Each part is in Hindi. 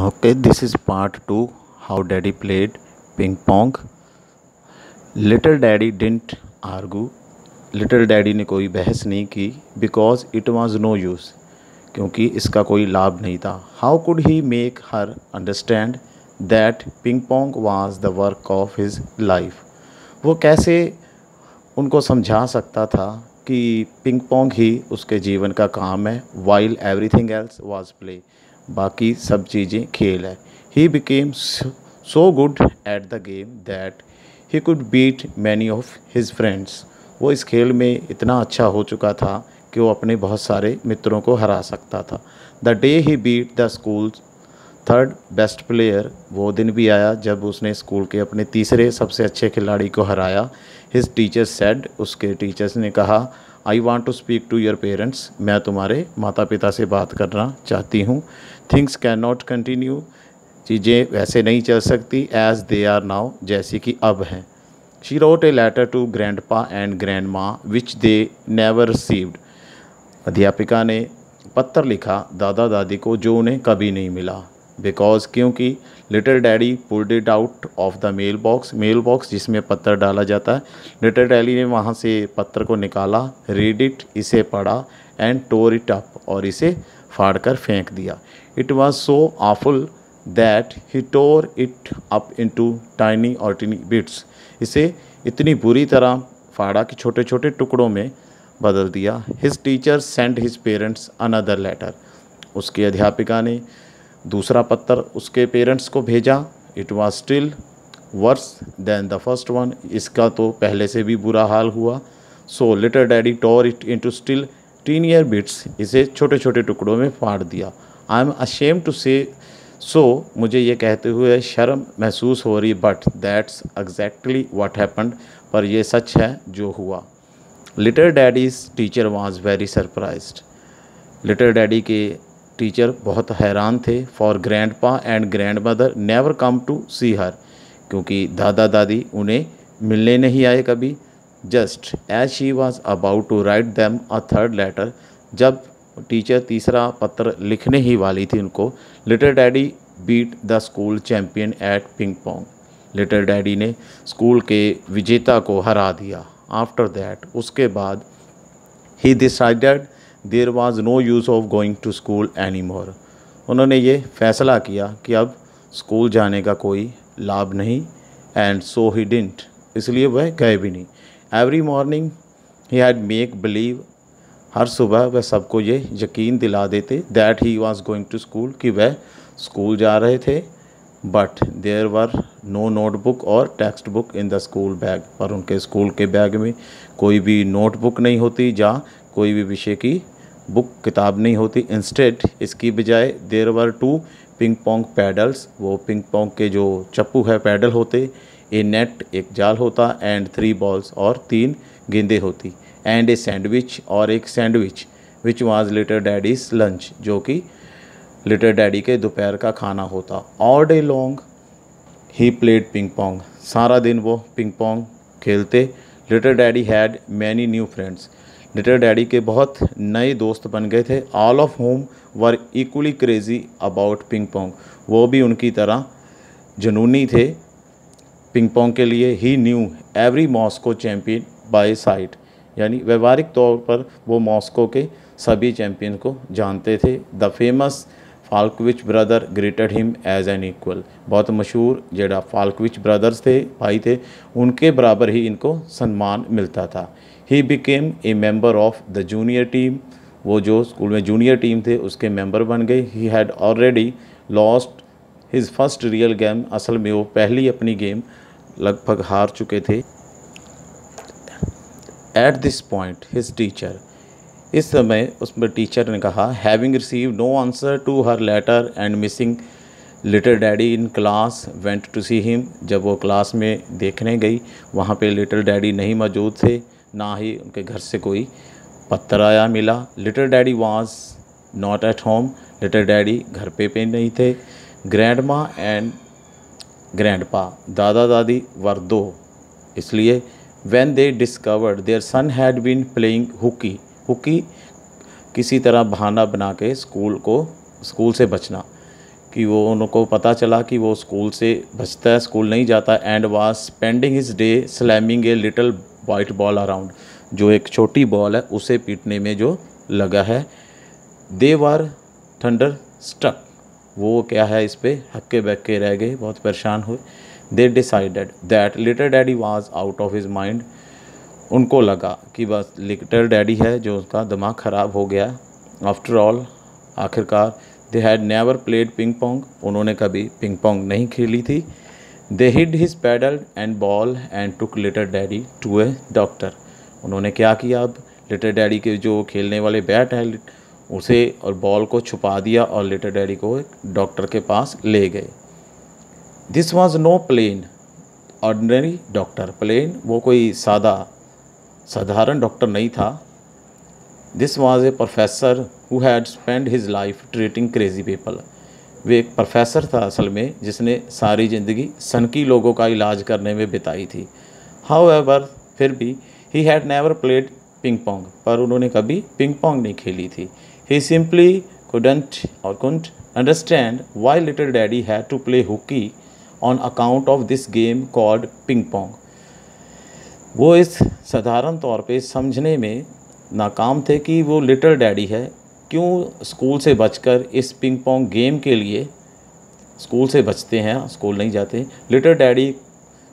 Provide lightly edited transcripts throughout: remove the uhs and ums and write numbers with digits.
Okay, this is part 2, how daddy played ping pong. Little daddy didn't argue. लिटिल डैडी ने कोई बहस नहीं की because it was no use, क्योंकि इसका कोई लाभ नहीं था. How could he make her understand that ping pong was the work of his life. वो कैसे उनको समझा सकता था कि पिंग पोंग ही उसके जीवन का काम है, while everything else was play, बाकी सब चीज़ें खेल है. He became so good at the game that he could beat many of his friends. वो इस खेल में इतना अच्छा हो चुका था कि वो अपने बहुत सारे मित्रों को हरा सकता था. The day he beat the school third best player, वो दिन भी आया जब उसने स्कूल के अपने तीसरे सबसे अच्छे खिलाड़ी को हराया. हिज टीचर सेड, उसके टीचर्स ने कहा, I want to speak to your parents, मैं तुम्हारे माता पिता से बात करना चाहती हूँ. थिंग्स कैन नॉट कंटिन्यू, चीज़ें वैसे नहीं चल सकती, एज दे आर नाउ, जैसी कि अब हैं. She wrote a letter to grandpa and grandma which they never received. अध्यापिका ने पत्र लिखा दादा दादी को जो उन्हें कभी नहीं मिला. बिकॉज, क्योंकि little daddy pulled it out of the mailbox जिसमें पत्र डाला जाता है. लिटिल डैडी ने वहाँ से पत्र को निकाला, रीड इट, इसे पढ़ा, एंड टोर इट अप, और इसे फाड़ कर फेंक दिया. It was so awful that he tore it up into tiny और टिनी बिट्स. इसे इतनी बुरी तरह फाड़ा कि छोटे छोटे टुकड़ों में बदल दिया. His teacher send his parents another letter. उसकी अध्यापिका ने दूसरा पत्र उसके पेरेंट्स को भेजा. It was still worse than the first one. इसका तो पहले से भी बुरा हाल हुआ. So little daddy tore it into still tinier bits. इसे छोटे छोटे टुकड़ों में फाड़ दिया. आई एम अशेम्ड टू से, सो मुझे ये कहते हुए शर्म महसूस हो रही, but that's exactly what happened, पर यह सच है जो हुआ. Little daddy's teacher was very surprised. Little daddy के टीचर बहुत हैरान थे. For grandpa and grandmother never come to see her, क्योंकि दादा दादी उन्हें मिलने नहीं आए कभी. Just as she was about to write them a third letter, जब टीचर तीसरा पत्र लिखने ही वाली थी उनको, little daddy beat the school champion at ping pong. Little daddy ने स्कूल के विजेता को हरा दिया. आफ्टर दैट, उसके बाद, he decided there was no use of going to school any more. उन्होंने ये फैसला किया कि अब स्कूल जाने का कोई लाभ नहीं. एंड सो ही डिडंट, इसलिए वह गए भी नहीं. Every morning he had make believe, हर सुबह वह सबको ये यकीन दिला देते that he was going to school, कि वह स्कूल जा रहे थे. But there were no notebook or text book in the school bag, पर उनके स्कूल के बैग में कोई भी नोटबुक नहीं होती, जहाँ कोई भी विषय की बुक किताब नहीं होती. इंस्टेड, इसकी बजाय, there were 2 ping pong paddles, वो पिंग पोंग के जो चप्पू है पैडल होते, ए नेट, एक जाल होता, एंड 3 बॉल्स, और 3 गेंदें होती, एंड ए सैंडविच, और एक sandwich, which was little daddies lunch, जो कि लिटिल डैडी के दोपहर का खाना होता. All day long he played ping Pong, सारा दिन वो पिंग पोंग खेलते. Little daddy had many new friends, little daddy के बहुत नए दोस्त बन गए थे. All of home were equally crazy about ping pong, वो भी उनकी तरह जुनूनी थे पिंग पोंग के लिए. He knew every Moscow champion by sight, यानी व्यवहारिक तौर पर वो मॉस्को के सभी चैम्पियन को जानते थे. The famous Falkovich brother greeted him as an equal, बहुत मशहूर जेड़ा फाल्कविच ब्रदर्स थे, भाई थे, उनके बराबर ही इनको सम्मान मिलता था. He became a member of the junior team, वो जो स्कूल में जूनियर टीम थे उसके मेंबर बन गए. He had already lost his first real game, असल में वो पहली अपनी गेम लगभग हार चुके थे. At this point his teacher, इस समय उसमें टीचर ने कहा, having receive no answer to her letter and missing little daddy in class went to see him. जब वो क्लास में देखने गई, वहाँ पे लिटिल डैडी नहीं मौजूद थे, ना ही उनके घर से कोई पत्र आया मिला. Little daddy was not at home, little daddy घर पे नहीं थे. ग्रैंड माँ एंड ग्रैंडपा, दादा दादी वर 2, इसलिए when they discovered their son had been playing hooky, किसी तरह बहाना बना के स्कूल से बचना, कि वो उनको पता चला कि वो स्कूल से बचता है, स्कूल नहीं जाता, and was spending his day slamming a little white ball around, जो एक छोटी बॉल है उसे पीटने में जो लगा है। दे वर थंडर स्टक, वो क्या है इस पे हक्के बक्के रह गए, बहुत परेशान हुए। They decided that little daddy was out of his mind, उनको लगा कि बस लिटिल डैडी है जो उसका दिमाग ख़राब हो गया। आफ्टर ऑल, आखिरकार, they had never played ping pong, उन्होंने कभी पिंग पोंग नहीं खेली थी। They hid his paddle and ball and took little daddy to a doctor, उन्होंने क्या किया, अब लिटिल डैडी के जो खेलने वाले बैट है उसे और बॉल को छुपा दिया और लिटिल डैडी को एक डॉक्टर के पास ले गए। This was no plain ordinary doctor, plain वो कोई साधारण डॉक्टर नहीं था। This was a professor who had spend his life treating crazy people, वे एक प्रोफेसर था असल में जिसने सारी ज़िंदगी सनकी लोगों का इलाज करने में बिताई थी। हाउएवर, फिर भी, he had never played ping Pong, पर उन्होंने कभी पिंग पोंग नहीं खेली थी। ही simply couldn't understand why little daddy had to play hooky on account of this game called ping pong. वो इस साधारण तौर पे समझने में नाकाम थे कि वो लिटिल डैडी है क्यों स्कूल से बचकर इस पिंग पोंग गेम के लिए स्कूल से बचते हैं, स्कूल नहीं जाते। Little daddy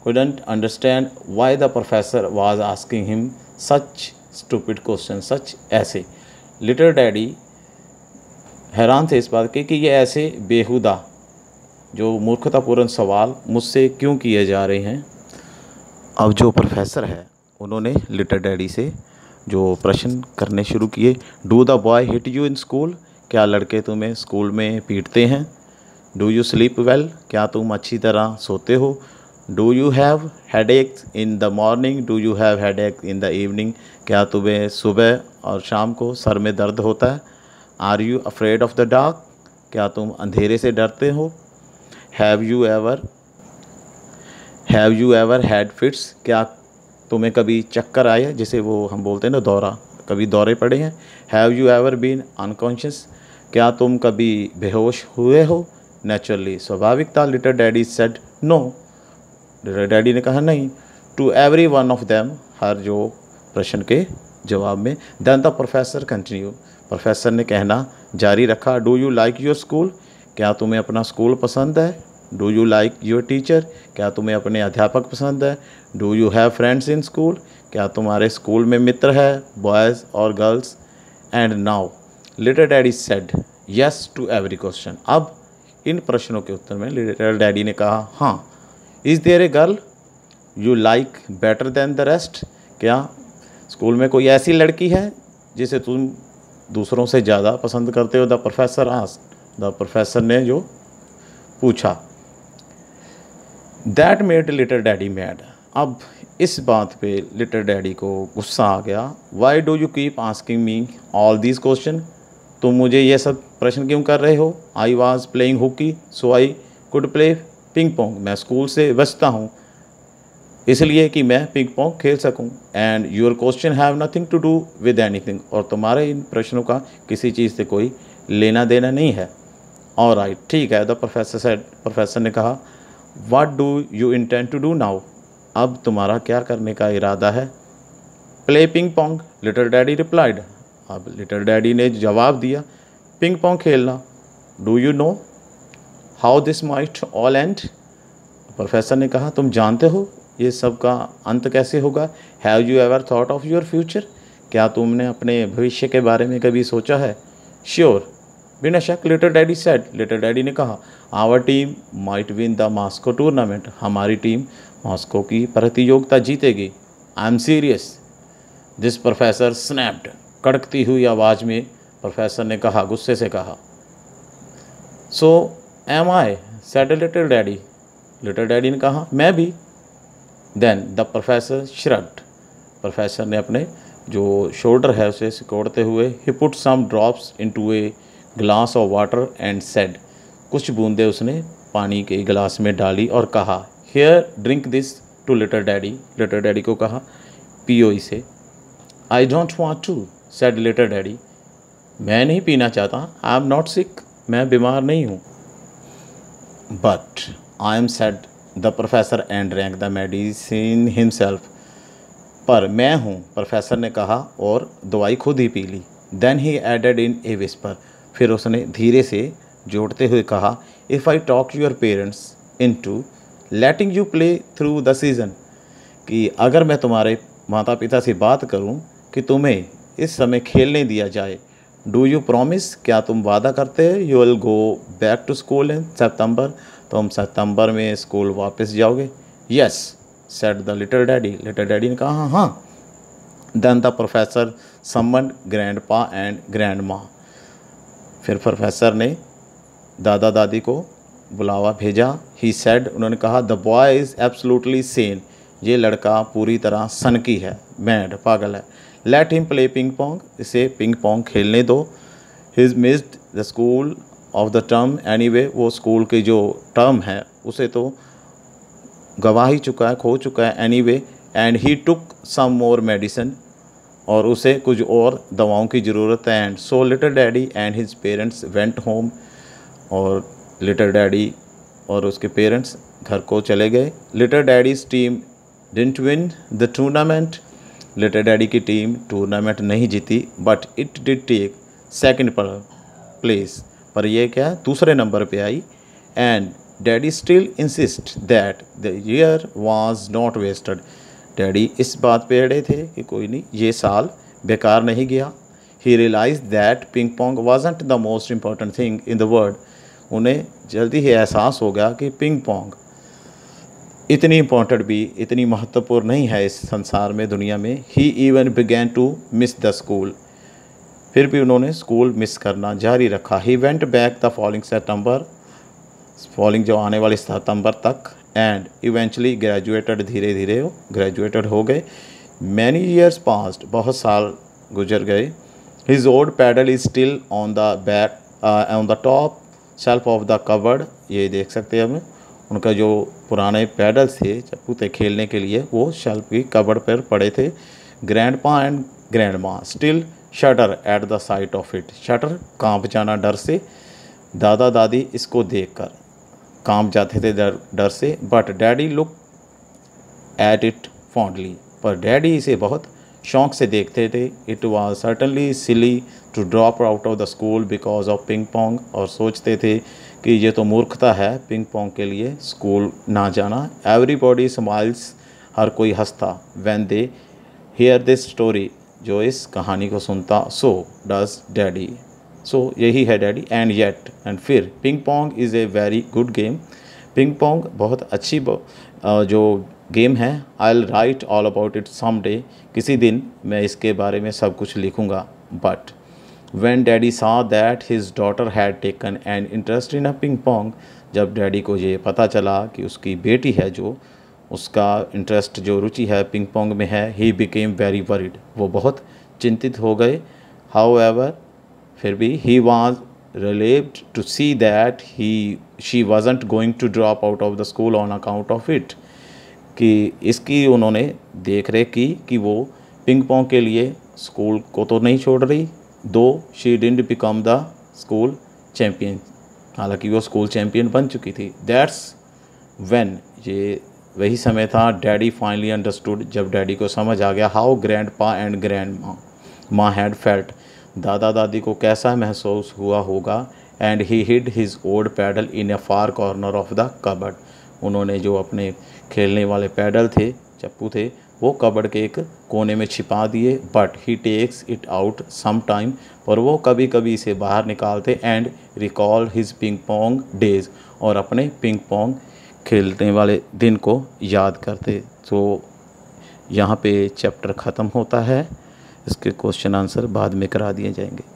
couldn't understand why the professor was asking him such stupid questions, such ऐसे लिटिल डैडी हैरान थे इस बात के कि ये ऐसे बेहुदा जो मूर्खतापूर्ण सवाल मुझसे क्यों किए जा रहे हैं। अब जो प्रोफेसर है उन्होंने लिटिल डैडी से जो प्रश्न करने शुरू किए। Do the boy hit you in school, क्या लड़के तुम्हें स्कूल में पीटते हैं? डू यू स्लीप वेल, क्या तुम अच्छी तरह सोते हो? Do you have headaches in the morning, do you have headache in the evening, क्या तुम्हें सुबह और शाम को सर में दर्द होता है? Are you afraid of the dark, क्या तुम अंधेरे से डरते हो? Have you ever had fits, क्या तुम्हें कभी चक्कर आए, जिसे वो हम बोलते हैं ना दौरा, कभी दौरे पड़े हैं? Have you ever been unconscious, क्या तुम कभी बेहोश हुए हो? नेचुरली, स्वाभाविक था। Little daddy said no, little daddy ने कहा नहीं। To every one of them, हर जो प्रश्न के जवाब में। Then the professor continue, professor ने कहना जारी रखा। Do you like your school, क्या तुम्हें अपना स्कूल पसंद है? Do you like your teacher, क्या तुम्हें अपने अध्यापक पसंद है? Do you have friends in school, क्या तुम्हारे स्कूल में मित्र है, बॉयज़ और girls? And now little daddy said yes to every question, अब इन प्रश्नों के उत्तर में लिटिल डैडी ने कहा हाँ। Is there a girl you like better than the rest, क्या स्कूल में कोई ऐसी लड़की है जिसे तुम दूसरों से ज़्यादा पसंद करते हो? The professor asked, the professor ने जो पूछा। That made little daddy mad, अब इस बात पे लिटिल डैडी को गुस्सा आ गया। Why do you keep asking me all these question, तुम मुझे ये सब प्रश्न क्यों कर रहे हो? I was playing hockey so I could play ping Pong, मैं स्कूल से बचता हूँ इसलिए कि मैं पिंग पोंग खेल सकूं। And your question have nothing to do with anything, और तुम्हारे इन प्रश्नों का किसी चीज़ से कोई लेना देना नहीं है। ऑलराइट, ठीक है, द प्रोफेसर सेड, प्रोफेसर ने कहा। What do you intend to do now, अब तुम्हारा क्या करने का इरादा है? Play ping pong, little daddy replied, अब लिटिल डैडी ने जवाब दिया, पिंग पोंग खेलना। Do you know how this might all end, professor ने कहा तुम जानते हो ये सब का अंत कैसे होगा? Have you ever thought of your future, क्या तुमने अपने भविष्य के बारे में कभी सोचा है? श्योर, बिना शक, little daddy said, little daddy ने कहा। Our team might win the Moscow tournament, हमारी टीम मॉस्को की प्रतियोगिता जीतेगी। I am serious, this professor snapped, कड़कती हुई आवाज़ में प्रोफेसर ने कहा, गुस्से से कहा। So am I, said little daddy, little daddy ने कहा मैं भी। Then the professor shrugged, professor ने अपने जो शोल्डर है उसे सिकोड़ते हुए, he put some drops into a glass of water and said, कुछ बूंदें उसने पानी के गिलास में डाली और कहा, here drink this to little daddy, little daddy को कहा पियो इसे। I don't want to, said little daddy, मैं नहीं पीना चाहता। आई एम नॉट सिक, मैं बीमार नहीं हूँ। But I am said the professor and drank the medicine himself. पर मैं हूँ, प्रोफेसर ने कहा और दवाई खुद ही पी ली। Then he added in a whisper. फिर उसने धीरे से जोड़ते हुए कहा, if I talk your parents into letting you play through the season. कि अगर मैं तुम्हारे माता पिता से बात करूं कि तुम्हें इस समय खेलने दिया जाए, डू यू प्रॉमिस, क्या तुम वादा करते हैं, you will go back to school in September, तुम सितंबर में स्कूल वापस जाओगे। Yes said the little daddy. Little daddy ने कहा हाँ हाँ। Then the professor summon grandpa and grandma. फिर प्रोफेसर ने दादा दादी को बुलावा भेजा। ही सेड, उन्होंने कहा, the boy is absolutely Sen. ये लड़का पूरी तरह सनकी है, मैड, पागल है। Let him play ping Pong, इसे पिंग पोंग खेलने दो। His missed the school of the term anyway, वो स्कूल के जो टर्म है उसे तो गवा ही चुका है, खो चुका है anyway. And he took some more medicine, और उसे कुछ और दवाओं की ज़रूरत है। And so little daddy and his parents went home, और लिटिल डैडी और उसके पेरेंट्स घर को चले गए। Little daddy's team didn't win the tournament. Little daddy की टीम टूर्नामेंट नहीं जीती, but it did take second place, पर यह क्या दूसरे नंबर पे आई। And daddy still insist that the year was not wasted. Daddy इस बात पे अड़े थे कि कोई नहीं, ये साल बेकार नहीं गया। He realize that ping pong wasn't the most important thing in the world. उन्हें जल्दी ही एहसास हो गया कि पिंग पोंग इतनी इम्पॉर्टेंट भी, इतनी महत्वपूर्ण नहीं है इस संसार में, दुनिया में। He even began to miss the school. फिर भी उन्होंने स्कूल मिस करना जारी रखा। He went back the following September, following जो आने वाले सितंबर तक। एंड इवेंचुअली ग्रेजुएटेड, धीरे धीरे वो ग्रेजुएटेड हो गए। मैनी ईयर्स पास्ड, बहुत साल गुजर गए। His old paddle is still on the back on the top shelf of the cupboard. ये देख सकते हैं हम, उनका जो पुराने पैडल्स थे चप्पू थे खेलने के लिए, वो शेल्फ की कबर्ड पर पड़े थे। ग्रैंड पा एंड ग्रैंड माँ still shutter at the site of it. Shutter, कांप जाना डर से। दादा दादी इसको देखकर कांप जाते थे डर से। But daddy look at it fondly, पर डैडी इसे बहुत शौक से देखते थे। It was certainly silly to drop out of the school because of ping pong, और सोचते थे कि ये तो मूर्खता है पिंग पोंग के लिए स्कूल ना जाना। एवरीबॉडी स्माइल्स, हर कोई हंसता। When they hear this story, जो इस कहानी को सुनता। सो डज डैडी, सो यही है डैडी। एंड येट, एंड फिर ping pong is a very good game. Ping pong बहुत अच्छी जो गेम है। I will write all about it some day, किसी दिन मैं इसके बारे में सब कुछ लिखूँगा। But when daddy saw that his daughter had taken an interest in a ping pong, जब डैडी को ये पता चला कि उसकी बेटी है जो, उसका इंटरेस्ट जो रुचि है पिंग पोंग में है, he became very worried, वो बहुत चिंतित हो गए। however, फिर भी he was relieved to see that she wasn't going to drop out of the school on account of it, कि इसकी उन्होंने देख रेख की कि वो पिंग पोंग के लिए स्कूल को तो नहीं छोड़ रही। दो she didn't become the school champion, हालांकि वो स्कूल चैम्पियन बन चुकी थी। दैट्स व्हेन, ये वही समय था, डैडी फाइनली अंडरस्टूड, जब डैडी को समझ आ गया, how grandpa and grandma had felt, दादा दादी को कैसा महसूस हुआ होगा। And he hid his old paddle in a far corner of the cupboard, उन्होंने जो अपने खेलने वाले पैडल थे, चप्पू थे, वो कबर्ड के एक कोने में छिपा दिए। But he takes it out some time, पर वो कभी कभी इसे बाहर निकालते। And recall his ping pong days, और अपने पिंग पोंग खेलने वाले दिन को याद करते। तो यहाँ पे चैप्टर ख़त्म होता है, इसके क्वेश्चन आंसर बाद में करा दिए जाएंगे।